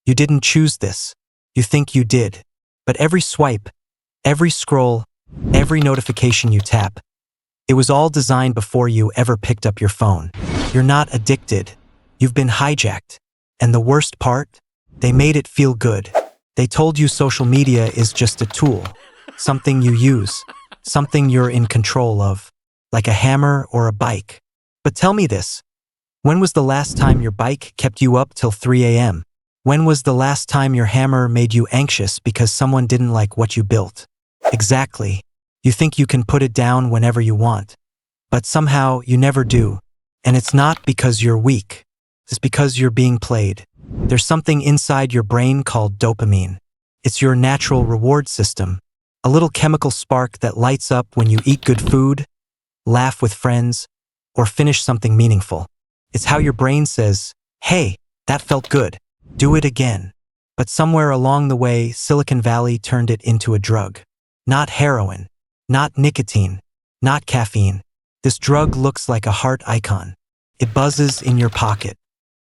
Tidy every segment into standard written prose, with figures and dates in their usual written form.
You didn't choose this. You think you did. But every swipe, every scroll, every notification you tap, it was all designed before you ever picked up your phone. You're not addicted. You've been hijacked. And the worst part? They made it feel good. They told you social media is just a tool, something you use, something you're in control of, like a hammer or a bike. But tell me this, when was the last time your bike kept you up till 3 a.m.? When was the last time your hammer made you anxious because someone didn't like what you built? Exactly. You think you can put it down whenever you want. But somehow you never do. And it's not because you're weak. It's because you're being played. There's something inside your brain called dopamine. It's your natural reward system. A little chemical spark that lights up when you eat good food, laugh with friends, or finish something meaningful. It's how your brain says, hey, that felt good. Do it again. But somewhere along the way, Silicon Valley turned it into a drug. Not heroin, not nicotine, not caffeine. This drug looks like a heart icon. It buzzes in your pocket.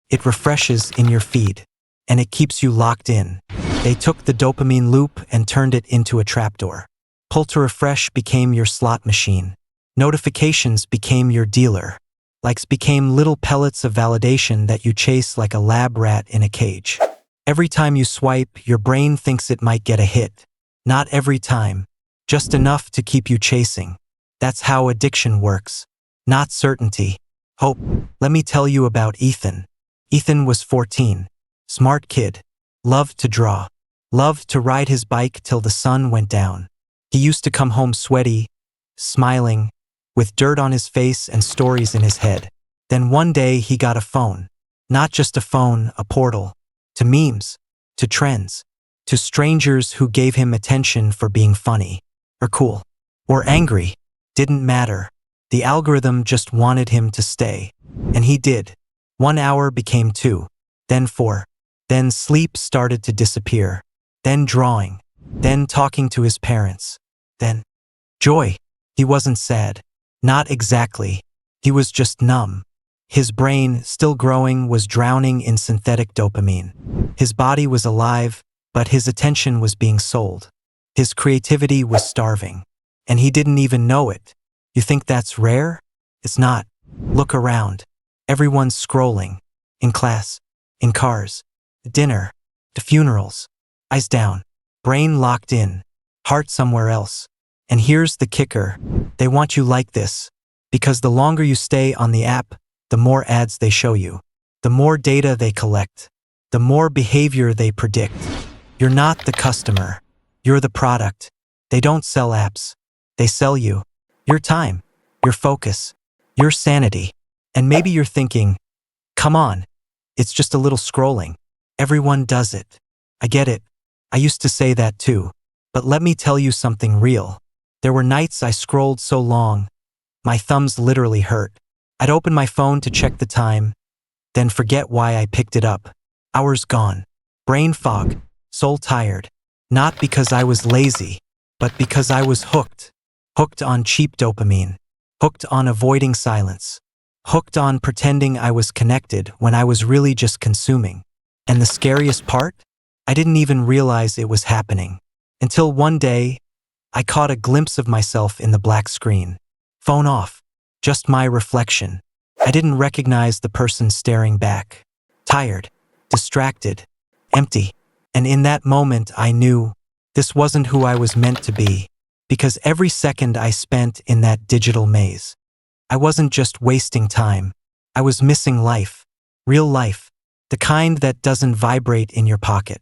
It refreshes in your feed. And it keeps you locked in. They took the dopamine loop and turned it into a trapdoor. Pull to refresh became your slot machine. Notifications became your dealer. Likes became little pellets of validation that you chase like a lab rat in a cage. Every time you swipe, your brain thinks it might get a hit. Not every time. Just enough to keep you chasing. That's how addiction works. Not certainty. Hope. Let me tell you about Ethan. Ethan was 14. Smart kid. Loved to draw. Loved to ride his bike till the sun went down. He used to come home sweaty, smiling, with dirt on his face and stories in his head. Then one day he got a phone. Not just a phone, a portal. To memes, to trends, to strangers who gave him attention for being funny, or cool, or angry. Didn't matter. The algorithm just wanted him to stay. And he did. 1 hour became 2, then 4. Then sleep started to disappear. Then drawing. Then talking to his parents. Then joy. He wasn't sad. Not exactly. He was just numb. His brain, still growing, was drowning in synthetic dopamine. His body was alive, but his attention was being sold. His creativity was starving. And he didn't even know it. You think that's rare? It's not. Look around. Everyone's scrolling. In class. In cars. Dinner. To funerals. Eyes down. Brain locked in. Heart somewhere else. And here's the kicker. They want you like this. Because the longer you stay on the app, the more ads they show you. The more data they collect. The more behavior they predict. You're not the customer. You're the product. They don't sell apps. They sell you. Your time. Your focus. Your sanity. And maybe you're thinking, come on. It's just a little scrolling. Everyone does it. I get it. I used to say that too. But let me tell you something real. There were nights I scrolled so long, my thumbs literally hurt. I'd open my phone to check the time, then forget why I picked it up. Hours gone. Brain fog. Soul tired. Not because I was lazy, but because I was hooked. Hooked on cheap dopamine. Hooked on avoiding silence. Hooked on pretending I was connected when I was really just consuming. And the scariest part? I didn't even realize it was happening. Until one day, I caught a glimpse of myself in the black screen. Phone off. Just my reflection. I didn't recognize the person staring back. Tired. Distracted. Empty. And in that moment I knew this wasn't who I was meant to be. Because every second I spent in that digital maze, I wasn't just wasting time. I was missing life. Real life. The kind that doesn't vibrate in your pocket.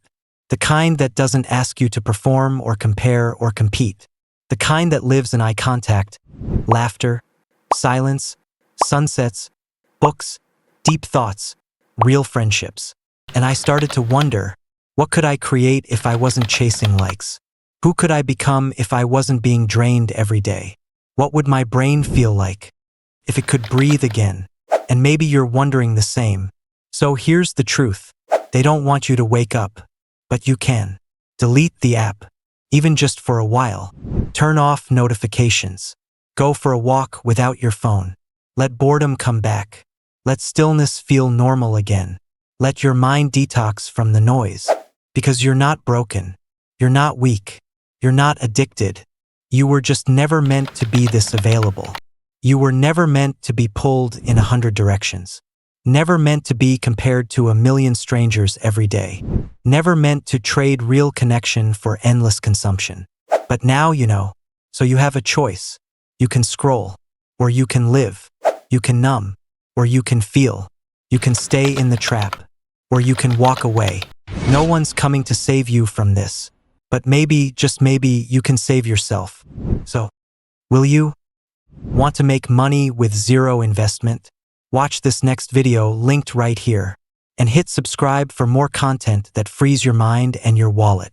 The kind that doesn't ask you to perform or compare or compete. The kind that lives in eye contact, laughter, silence, sunsets, books, deep thoughts, real friendships. And I started to wonder, what could I create if I wasn't chasing likes? Who could I become if I wasn't being drained every day? What would my brain feel like if it could breathe again? And maybe you're wondering the same. So here's the truth. They don't want you to wake up. But you can. Delete the app, even just for a while. Turn off notifications. Go for a walk without your phone. Let boredom come back. Let stillness feel normal again. Let your mind detox from the noise. Because you're not broken. You're not weak. You're not addicted. You were just never meant to be this available. You were never meant to be pulled in 100 directions. Never meant to be compared to a million strangers every day. Never meant to trade real connection for endless consumption. But now you know, so you have a choice. You can scroll, or you can live. You can numb, or you can feel. You can stay in the trap, or you can walk away. No one's coming to save you from this. But maybe, just maybe, you can save yourself. So, will you? Want to make money with zero investment? Watch this next video linked right here. And hit subscribe for more content that frees your mind and your wallet.